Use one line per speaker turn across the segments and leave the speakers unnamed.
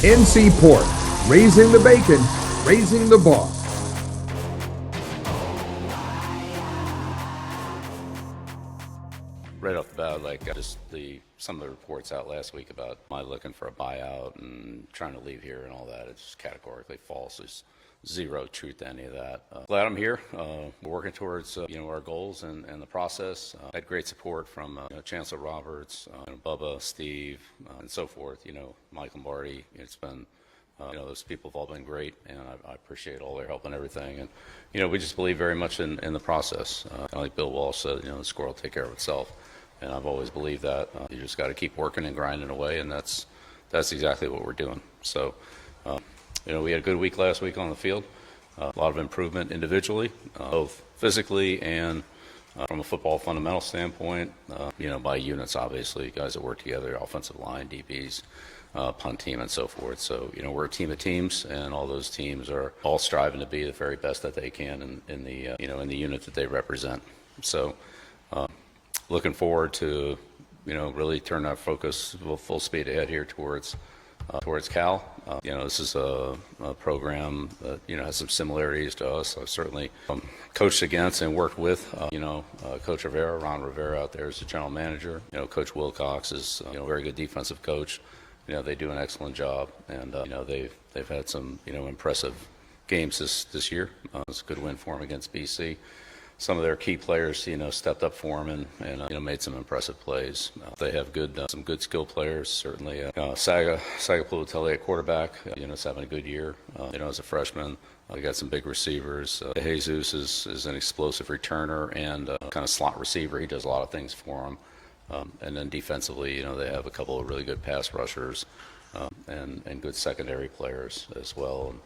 NC Pork, raising the bacon, raising the boss.
Right off the bat, some of the reports out last week about my looking for a buyout and trying to leave here and all that, it's categorically false. There's zero truth to any of that. Glad I'm here. We're working towards our goals and the process. Had great support from Chancellor Roberts, Bubba, Steve, and so forth. Mike Lombardi. It's been those people have all been great, and I appreciate all their help and everything. And we just believe very much in the process. Kind of like Bill Walsh said, the score will take care of itself. And I've always believed that. You just got to keep working and grinding away, and that's exactly what we're doing. So, we had a good week last week on the field. A lot of improvement individually, both physically and from a football fundamental standpoint. By units, obviously, guys that work together, offensive line, DBs, punt team, and so forth. So, we're a team of teams, and all those teams are all striving to be the very best that they can in the unit that they represent. So. Looking forward to, really turn our focus full speed ahead here towards Cal. This is a program that, has some similarities to us. I've certainly coached against and worked with, Coach Rivera, Ron Rivera out there as the general manager. Coach Wilcox is, a very good defensive coach. They do an excellent job, and, they've had some, impressive games this year. It's a good win for them against BC. Some of their key players, stepped up for them and made some impressive plays. They have some good skill players. Certainly, Saga Plutelli at quarterback, is having a good year. As a freshman, they got some big receivers. Jesus is an explosive returner and kind of slot receiver. He does a lot of things for them. And then defensively, they have a couple of really good pass rushers and good secondary players as well. And,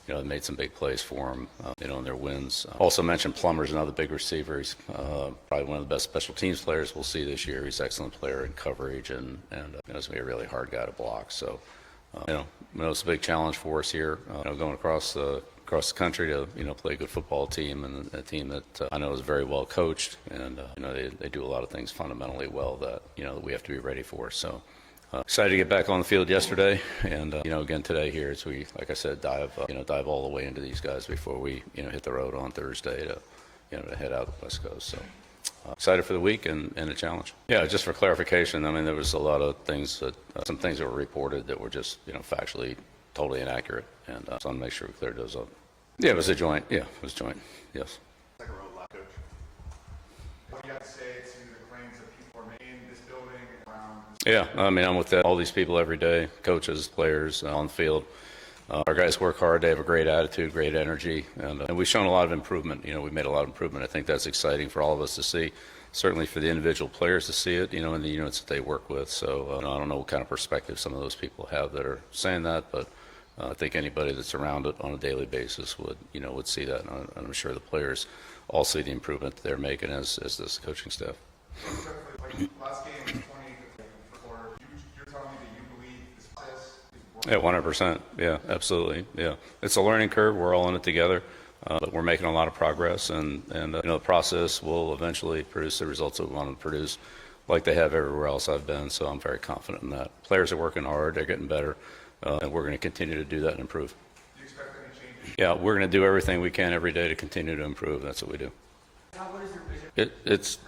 they made some big plays for him, in their wins. Also mentioned Plummer's another big receiver. He's probably one of the best special teams players we'll see this year. He's an excellent player in coverage, and it's going to be a really hard guy to block. So, it's a big challenge for us here, going across the country to, play a good football team, and a team that I know is very well coached, and, they do a lot of things fundamentally well that, that we have to be ready for. So. Excited to get back on the field yesterday, and again today here as we, like I said, dive all the way into these guys before we hit the road on Thursday to head out the West Coast. So excited for the week and a challenge. Yeah, just for clarification, there was a lot of things some things that were reported that were just factually totally inaccurate, and so I want to make sure we cleared those up. Yeah, it was a joint. Yeah, it was joint. Yes.
Like a road lap, coach. What do you have to say to the claims that people are making in this building and around?
Yeah, I'm with all these people every day, coaches, players on the field. Our guys work hard. They have a great attitude, great energy, and we've shown a lot of improvement. We've made a lot of improvement. I think that's exciting for all of us to see, certainly for the individual players to see it, in the units that they work with. So I don't know what kind of perspective some of those people have that are saying that, but I think anybody that's around it on a daily basis would see that, and I'm sure the players all see the improvement that they're making as this coaching staff.
Last game was 20 you're telling me that you believe this process is
Yeah, 100%. Yeah, absolutely. Yeah, it's a learning curve. We're all in it together, but we're making a lot of progress, and the process will eventually produce the results that we want to produce, like they have everywhere else I've been. So I'm very confident in that. Players are working hard. They're getting better, and we're going to continue to do that and improve.
Do you expect any changes?
Yeah, we're going to do everything we can every day to continue to improve. That's what we do.
What is your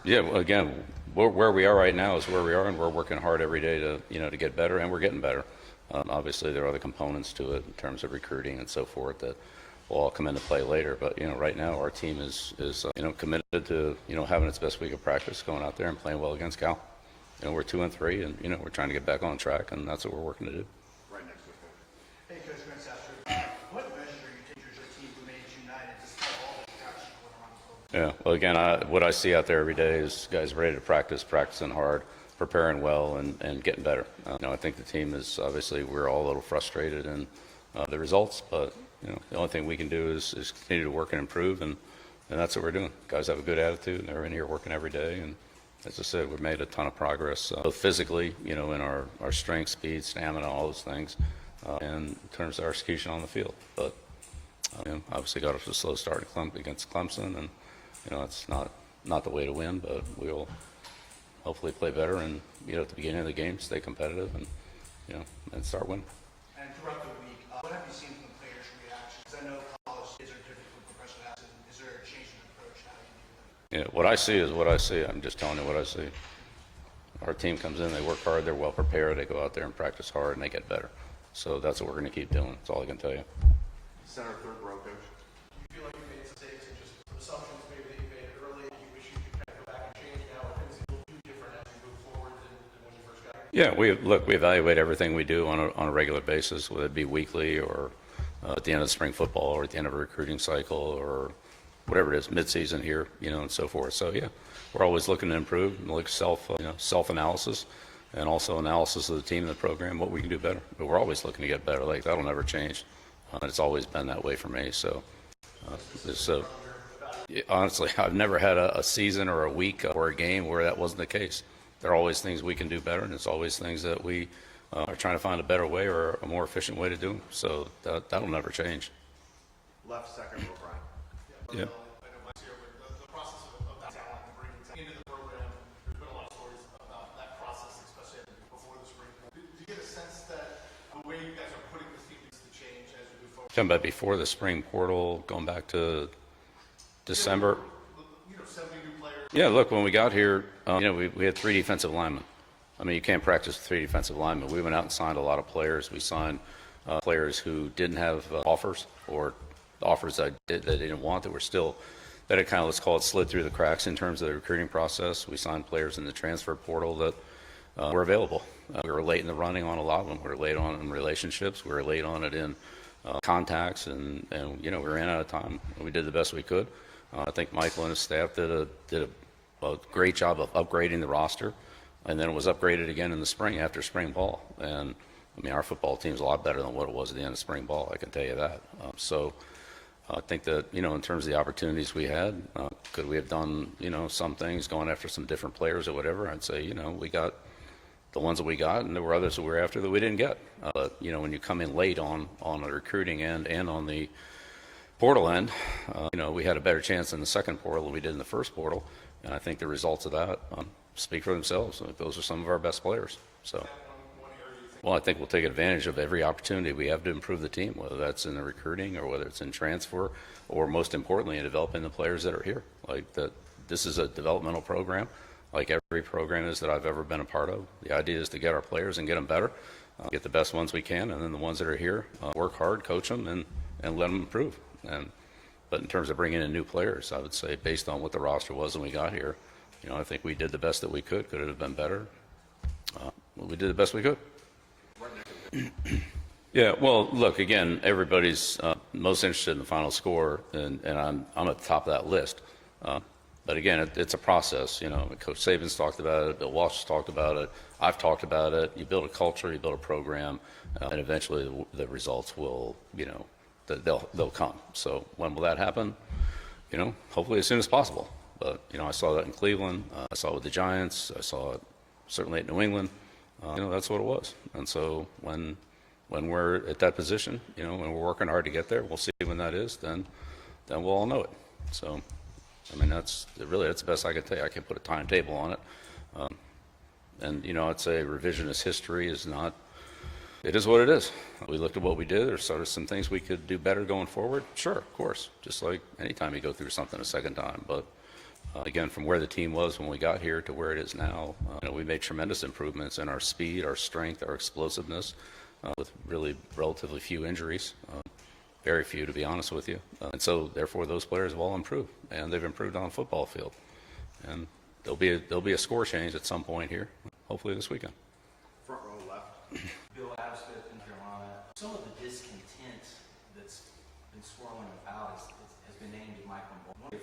vision?
Again, where we are right now is where we are, and we're working hard every day to get better, and we're getting better. Obviously, there are other components to it in terms of recruiting and so forth that will all come into play later. But right now, our team is committed to having its best week of practice, going out there and playing well against Cal. We're 2-3, and we're trying to get back on track, and that's what we're working to do.
Right next to it, Coach.
Hey, Coach Grant, what measure you think your team remains united despite all the traction going on?
Yeah, well, again, what I see out there every day is guys ready to practice, practicing hard, preparing well, and getting better. I think the team is, obviously, we're all a little frustrated in the results, but the only thing we can do is continue to work and improve, and that's what we're doing. Guys have a good attitude, and they're in here working every day, and as I said, we've made a ton of progress, both physically, in our strength, speed, stamina, all those things, and in terms of our execution on the field. But obviously got off to a slow start against Clemson, and it's not the way to win, but we'll hopefully play better and at the beginning of the game stay competitive and and start winning.
And throughout the week, what have you seen from the players' reactions? Because I know college kids are different from professional athletes. Is there a change in approach? How do you do that?
Yeah, what I see is what I see. I'm just telling you what I see. Our team comes in, they work hard, they're well prepared, they go out there and practice hard, and they get better. So that's what we're going to keep doing. That's all I can tell you.
Center third row coach.
Do you feel like you made mistakes and just some assumptions maybe that you made early, you wish you could kind of go back and change now, or things that you'll do different as you move forward than when you first got here?
Yeah, we evaluate everything we do on a regular basis, whether it be weekly or at the end of the spring football or at the end of a recruiting cycle or whatever it is, midseason here, and so forth. So yeah, we're always looking to improve, and self-analysis, and also analysis of the team and the program, what we can do better. But we're always looking to get better. Like that'll never change. It's always been that way for me. So, honestly, I've never had a season or a week or a game where that wasn't the case. There are always things we can do better, and it's always things that we are trying to find a better way or a more efficient way to do them. So that'll never change.
Left second row Brian.
Yeah.
I know Mike's here, but the process of that talent and bringing talent into the program, there's been a lot of stories about that process, especially before the spring. Do you get a sense that the way you guys are putting this team needs to change as you move forward?
Talking about before the spring portal, going back to December.
70 new players.
Yeah, look, when we got here, we had 3 defensive linemen. I mean, you can't practice with 3 defensive linemen. We went out and signed a lot of players. We signed players who didn't have offers or offers that they didn't want that were still, that it kind of, let's call it, slid through the cracks in terms of the recruiting process. We signed players in the transfer portal that were available. We were late in the running on a lot of them. We were late on in relationships. We were late on it in contacts, and we ran out of time. We did the best we could. I think Michael and his staff did a great job of upgrading the roster, and then it was upgraded again in the spring after spring ball. And I mean, our football team's a lot better than what it was at the end of spring ball. I can tell you that. So I think that in terms of the opportunities we had, could we have done some things, going after some different players or whatever? I'd say we got the ones that we got, and there were others that we were after that we didn't get. But when you come in late on the recruiting end and on the portal end, we had a better chance in the second portal than we did in the first portal, and I think the results of that speak for themselves. Those are some of our best players. So, well, I think we'll take advantage of every opportunity we have to improve the team, whether that's in the recruiting or whether it's in transfer, or most importantly, in developing the players that are here. Like that, this is a developmental program, like every program is that I've ever been a part of. The idea is to get our players and get them better, get the best ones we can, and then the ones that are here, work hard, coach them, and let them improve. But in terms of bringing in new players, I would say based on what the roster was when we got here, I think we did the best that we could. Could it have been better? We did the best we could. Yeah, well, look, again, everybody's most interested in the final score, and I'm at the top of that list. But again, it's a process. Coach Saban's talked about it, Bill Walsh has talked about it, I've talked about it. You build a culture, you build a program, and eventually the results will, they'll come. So when will that happen? Hopefully as soon as possible. But I saw that in Cleveland, I saw it with the Giants, I saw it certainly at New England. That's what it was. And so when we're at that position, when we're working hard to get there, we'll see when that is, then we'll all know it. So, I mean, that's the best I can tell you. I can't put a timetable on it. I'd say revisionist history is not, it is what it is. We looked at what we did. There's sort of some things we could do better going forward. Sure, of course, just like anytime you go through something a second time. But again, from where the team was when we got here to where it is now, we made tremendous improvements in our speed, our strength, our explosiveness, with really relatively few injuries, very few to be honest with you. And so therefore those players have all improved, and they've improved on the football field. And there'll be a score change at some point here, hopefully this weekend.
Front row left.
Bill Absmith in Carolina. Some of the discontent that's been swirling about has been aimed at Michael Boyd.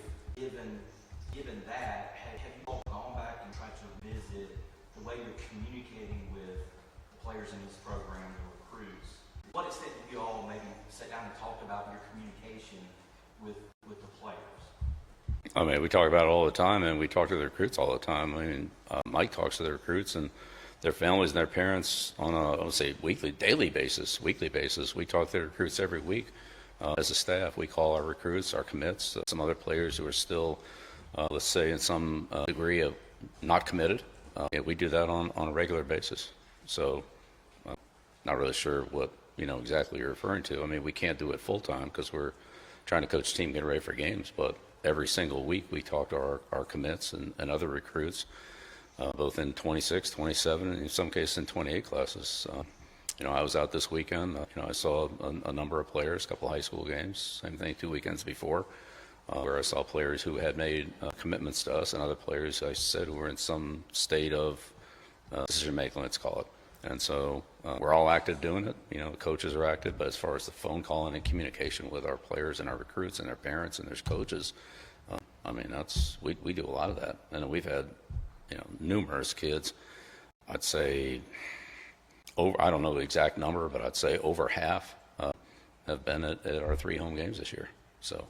Given that, have you all gone back and tried to revisit the way you're communicating with the players in this program, the recruits? To what extent have you all maybe sat down and talked about your communication with the players?
I mean, we talk about it all the time, and we talk to the recruits all the time. I mean, Mike talks to the recruits and their families and their parents on I would say weekly basis. We talk to the recruits every week. As a staff, we call our recruits, our commits, some other players who are still, let's say, in some degree of not committed. We do that on a regular basis. So, not really sure what exactly what you're referring to. I mean, we can't do it full time because we're trying to coach the team, get ready for games. But every single week we talk to our commits and other recruits, both in 26, 27, and in some cases in 28 classes. I was out this weekend. I saw a number of players, a couple of high school games, same thing 2 weekends before, where I saw players who had made commitments to us and other players, I said, who were in some state of decision making, let's call it. And so we're all active doing it. The coaches are active, but as far as the phone calling and communication with our players and our recruits and their parents and their coaches, I mean, we do a lot of that. And we've had, numerous kids. I'd say I don't know the exact number, but I'd say over half have been at our 3 home games this year. So,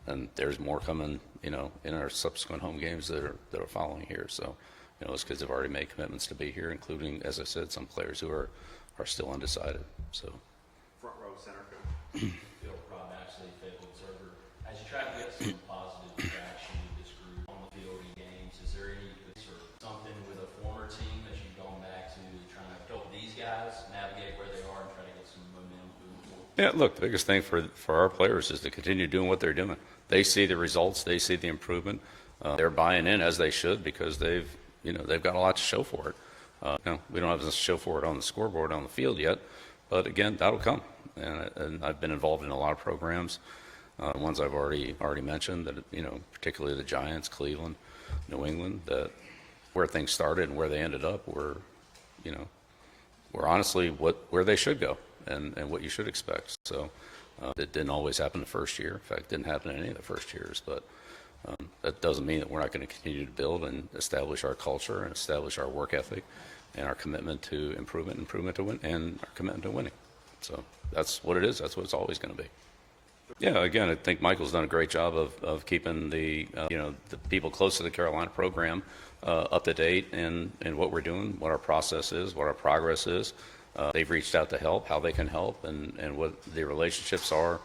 and there's more coming, in our subsequent home games that are following here. So, those kids have already made commitments to be here, including, as I said, some players who are still undecided. So,
Front row center coach.
Rob Ashley, faithful observer. As you try to get some positive traction with this group on the field in games, is there any or something with a former team that you've gone back to trying to help these guys navigate where they are and try to get some momentum moving forward?
yeah, look, the biggest thing for our players is to continue doing what they're doing. They see the results, they see the improvement. They're buying in as they should because they've got a lot to show for it. We don't have to show for it on the scoreboard on the field yet, but again, that'll come. And I've been involved in a lot of programs, ones I've already mentioned, that particularly the Giants, Cleveland, New England, that where things started and where they ended up were honestly where they should go and what you should expect. So it didn't always happen the first year. In fact, it didn't happen in any of the first years, but that doesn't mean that we're not going to continue to build and establish our culture and establish our work ethic and our commitment to improvement to win, and our commitment to winning. So that's what it is. That's what it's always going to be. Yeah, again, I think Michael's done a great job of keeping the people close to the Carolina program up to date in what we're doing, what our process is, what our progress is. They've reached out to help, how they can help, and what the relationships are,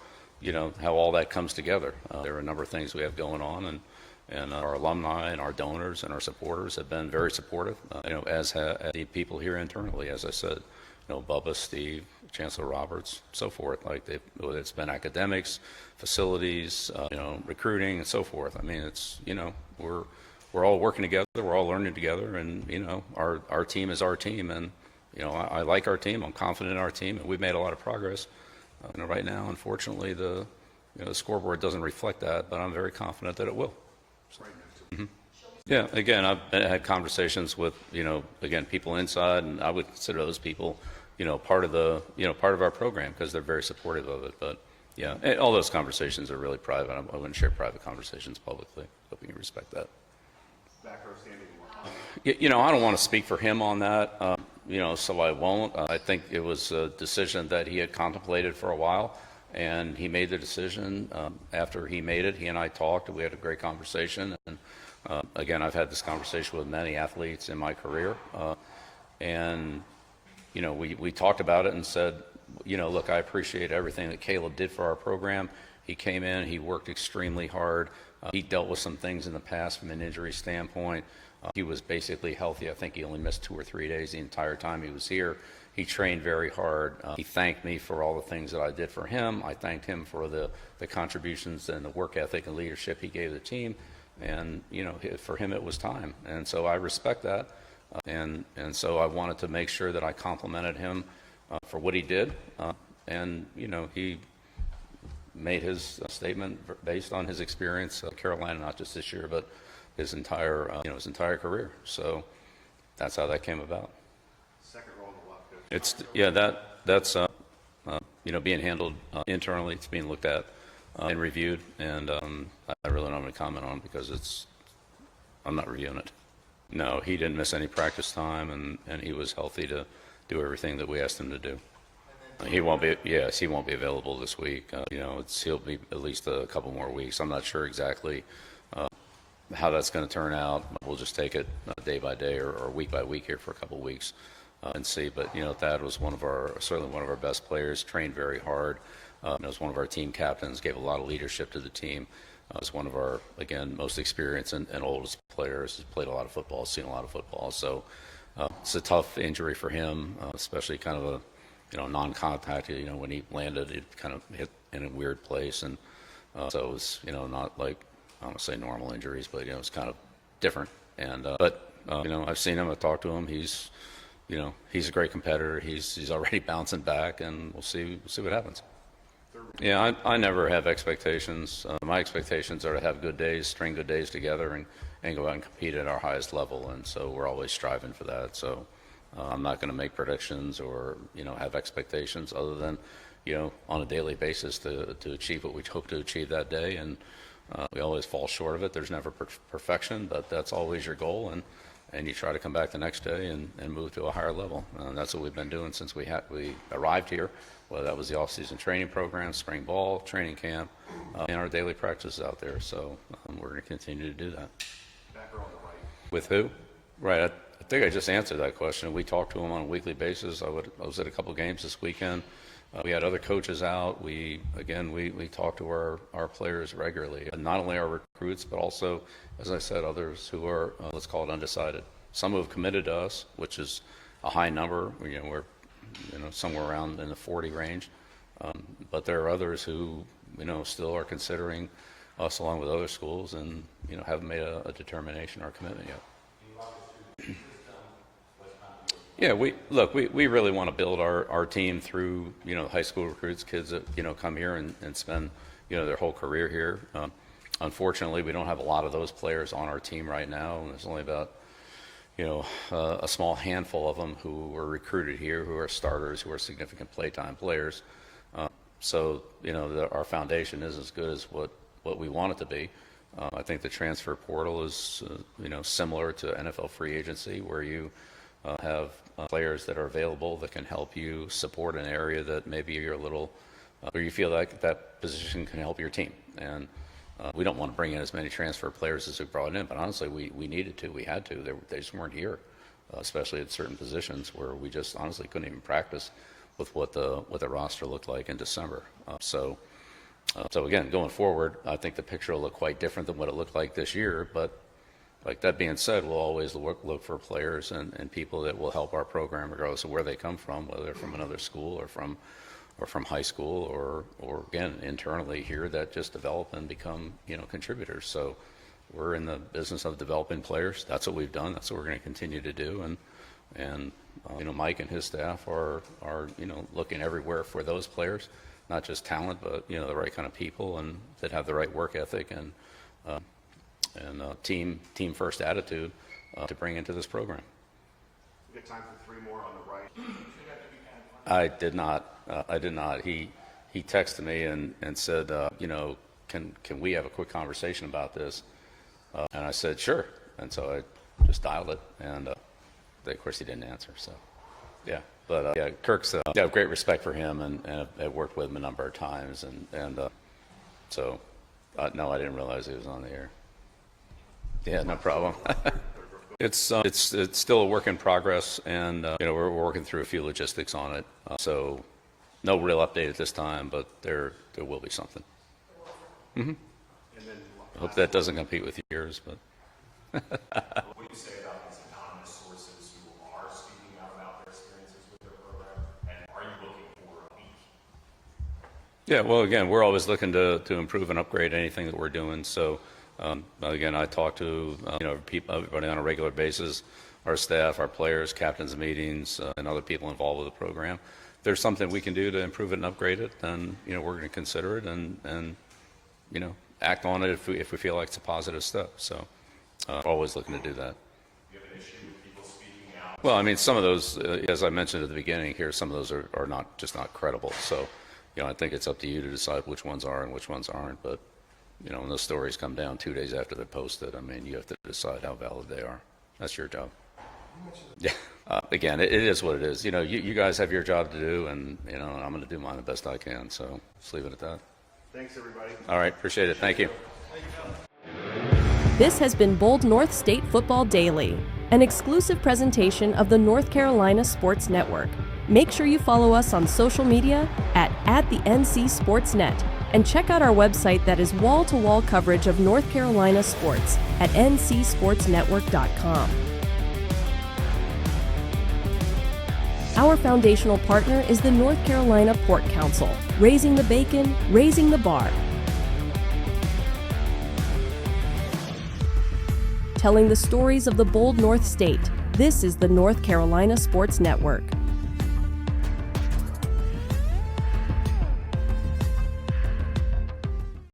how all that comes together. There are a number of things we have going on, and our alumni and our donors and our supporters have been very supportive, as have the people here internally, as I said, Bubba, Steve, Chancellor Roberts, so forth. Like whether it's been academics, facilities, recruiting, and so forth. I mean, it's we're all working together, we're all learning together, and our team is our team, and I like our team, I'm confident in our team, and we've made a lot of progress. Right now, unfortunately, the scoreboard doesn't reflect that, but I'm very confident that it will. Mm-hmm. Yeah, again, I've had conversations with again, people inside, and I would consider those people part of our program because they're very supportive of it. But yeah, all those conversations are really private. I wouldn't share private conversations publicly. Hope you can respect that.
Back row standing.
I don't want to speak for him on that. So I won't. I think it was a decision that he had contemplated for a while, and he made the decision. After he made it, he and I talked. We had a great conversation. And again, I've had this conversation with many athletes in my career, and we talked about it and said, look, I appreciate everything that Caleb did for our program. He came in, he worked extremely hard. He dealt with some things in the past from an injury standpoint. He was basically healthy. I think he only missed 2 or 3 days the entire time he was here. He trained very hard. He thanked me for all the things that I did for him. I thanked him for the contributions and the work ethic and leadership he gave the team. And, for him it was time. And so I respect that. And so I wanted to make sure that I complimented him for what he did. And, he made his statement based on his experience at Carolina, not just this year, but his entire career. So that's how that came about.
Second row on the left, coach.
That's being handled internally. It's being looked at and reviewed, and I really don't have any comment on it because I'm not reviewing it. No, he didn't miss any practice time, and he was healthy to do everything that we asked him to do. He won't be available this week. He'll be at least a couple more weeks. I'm not sure exactly how that's going to turn out. We'll just take it day by day or week by week here for a couple of weeks and see. But Thad was certainly one of our best players. Trained very hard. Was one of our team captains. Gave a lot of leadership to the team. Was one of our most experienced and oldest players. He's played a lot of football. Seen a lot of football. So it's a tough injury for him, especially kind of non-contact. When he landed, it kind of hit in a weird place, and so it was, not like, I don't want to say normal injuries, but it's kind of different. And but I've seen him, I've talked to him. He's a great competitor. He's already bouncing back, and we'll see what happens. Yeah, I never have expectations. My expectations are to have good days, string good days together, and go out and compete at our highest level. And so we're always striving for that. So I'm not going to make predictions or have expectations other than on a daily basis to achieve what we hope to achieve that day. And we always fall short of it. There's never perfection, but that's always your goal. And you try to come back the next day and move to a higher level. That's what we've been doing since we arrived here. Whether that was the off-season training program, spring ball, training camp, and our daily practices out there. So we're going to continue to do that.
Back row on the right.
With who? Right. I think I just answered that question. We talk to them on a weekly basis. I was at a couple games this weekend. We had other coaches out. We talk to our players regularly, not only our recruits, but also, as I said, others who are, let's call it undecided. Some who have committed to us, which is a high number. We're somewhere around in the 40 range. But there are others who, still are considering us along with other schools and, haven't made a determination or commitment yet. Yeah, we really want to build our team through, high school recruits, kids that, come here and spend, their whole career here. Unfortunately, we don't have a lot of those players on our team right now. And there's only about, a small handful of them who were recruited here, who are starters, who are significant playtime players. So, our foundation is as good as what we want it to be. I think the transfer portal is, similar to NFL free agency, where you have players that are available that can help you support an area that maybe you're a little, where you feel like that position can help your team. And we don't want to bring in as many transfer players as we brought in, but honestly, we needed to, we had to. They just weren't here, especially at certain positions where we just honestly couldn't even practice with what the roster looked like in December. So again, going forward, I think the picture will look quite different than what it looked like this year. But like that being said, we'll always look for players and people that will help our program regardless of where they come from, whether they're from another school or from high school or again internally here that just develop and become contributors. So we're in the business of developing players. That's what we've done. That's what we're going to continue to do. And Mike and his staff are looking everywhere for those players, not just talent, but the right kind of people and that have the right work ethic and team first attitude to bring into this program.
We got time for 3 more on the right.
I did not. He texted me and said, can we have a quick conversation about this? And I said, sure. And so I just dialed it, and of course he didn't answer. So, yeah. But yeah, Kirk's I have great respect for him, and I've worked with him a number of times, and so no, I didn't realize he was on the air. Yeah, no problem. It's still a work in progress, and we're working through a few logistics on it. So no real update at this time, but there will be something. Mm-hmm. I hope that doesn't compete with yours, but.
What do you say about these anonymous sources who are speaking out about their experiences with their program, and are you looking for a leak?
Yeah, well, again, we're always looking to improve and upgrade anything that we're doing. So. Again, I talk to everybody on a regular basis, our staff, our players, captains meetings, and other people involved with the program. If there's something we can do to improve it and upgrade it, then we're going to consider it and act on it if we feel like it's a positive step. So always looking to do that.
Do you have an issue with people speaking out?
Well, I mean, some of those, as I mentioned at the beginning here, some of those are not credible. So I think it's up to you to decide which ones are and which ones aren't. But when those stories come down 2 days after they're posted, I mean, you have to decide how valid they are. That's your job. Yeah. Again, it is what it is. You guys have your job to do, and I'm going to do mine the best I can. So just leave it at that.
Thanks, everybody.
All right. Appreciate it. Thank you.
This has been Bold North State Football Daily, an exclusive presentation of the North Carolina Sports Network. Make sure you follow us on social media at the NC Sports Net, and check out our website that is wall-to-wall coverage of North Carolina sports at ncsportsnetwork.com. Our foundational partner is the North Carolina Pork Council, raising the bacon, raising the bar. Telling the stories of the bold North State, this is the North Carolina Sports Network.